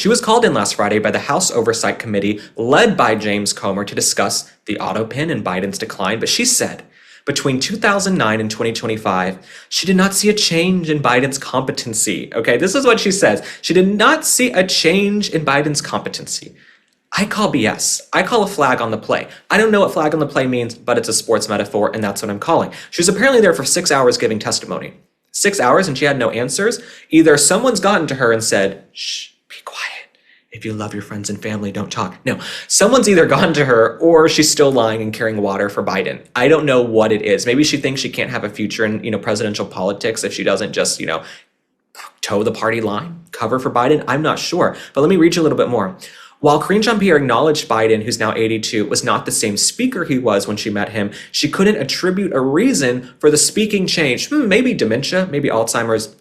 She was called in last Friday by the House Oversight Committee led by James Comer to discuss the Autopen and Biden's decline, but she said between 2009 and 2025, she did not see a change in Biden's competency. Okay, this is what she says. She did not see a change in Biden's competency. I call BS. I call a flag on the play. I don't know what flag on the play means, but it's a sports metaphor, and that's what I'm calling. She was apparently there for 6 hours giving testimony. 6 hours and she had no answers. Either someone's gotten to her and said, shh, be quiet. If you love your friends and family, don't talk. No, someone's either gone to her or she's still lying and carrying water for Biden. I don't know what it is. Maybe she thinks she can't have a future in, presidential politics if she doesn't just, toe the party line, cover for Biden. I'm not sure, but let me read you a little bit more. While Karine Jean-Pierre acknowledged Biden, who's now 82, was not the same speaker he was when she met him, she couldn't attribute a reason for the speaking change. Maybe dementia, maybe Alzheimer's.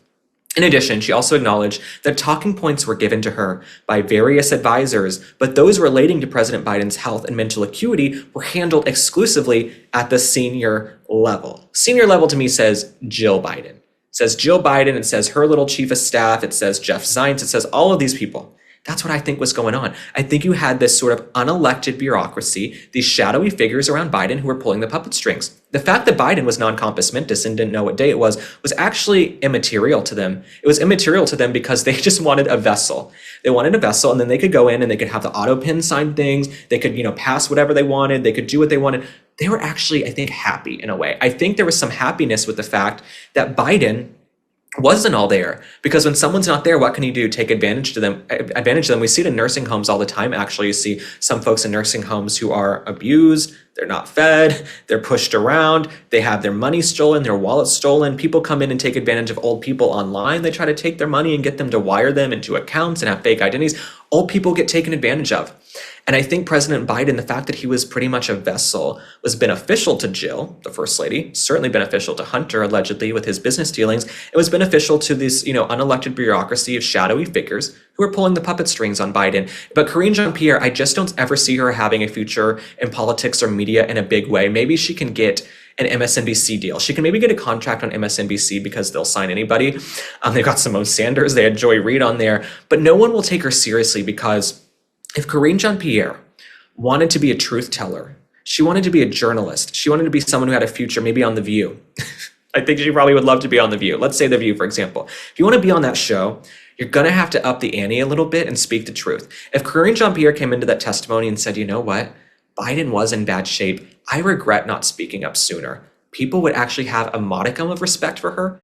In addition, she also acknowledged that talking points were given to her by various advisors, but those relating to President Biden's health and mental acuity were handled exclusively at the senior level. Senior level to me says Jill Biden. It says Jill Biden, it says her little chief of staff, it says Jeff Zients, it says all of these people. That's what I think was going on. I think you had this sort of unelected bureaucracy, these shadowy figures around Biden who were pulling the puppet strings. The fact that Biden was non-compos mentis and didn't know what day it was actually immaterial to them. It was immaterial to them because they just wanted a vessel. They wanted a vessel, and then they could go in and they could have the Autopen sign things. They could, pass whatever they wanted. They could do what they wanted. They were actually, I think, happy in a way. I think there was some happiness with the fact that Biden wasn't all there, because when someone's not there, what can you do? Take advantage of them. We see it in nursing homes all the time. Actually, you see some folks in nursing homes who are abused. They're not fed. They're pushed around. They have their money stolen, their wallets stolen. People come in and take advantage of old people online. They try to take their money and get them to wire them into accounts and have fake identities. Old people get taken advantage of. And I think President Biden, the fact that he was pretty much a vessel, was beneficial to Jill, the first lady, certainly beneficial to Hunter, allegedly, with his business dealings. It was beneficial to this, unelected bureaucracy of shadowy figures who are pulling the puppet strings on Biden. But Karine Jean-Pierre, I just don't ever see her having a future in politics or media in a big way. Maybe she can get an MSNBC deal. She can maybe get a contract on MSNBC because they'll sign anybody. They've got Simone Sanders. They had Joy Reid on there. But no one will take her seriously, because if Karine Jean-Pierre wanted to be a truth teller, she wanted to be a journalist, she wanted to be someone who had a future maybe on The View. I think she probably would love to be on The View. Let's say The View, for example. If you want to be on that show, you're going to have to up the ante a little bit and speak the truth. If Karine Jean-Pierre came into that testimony and said, you know what, Biden was in bad shape, I regret not speaking up sooner, people would actually have a modicum of respect for her.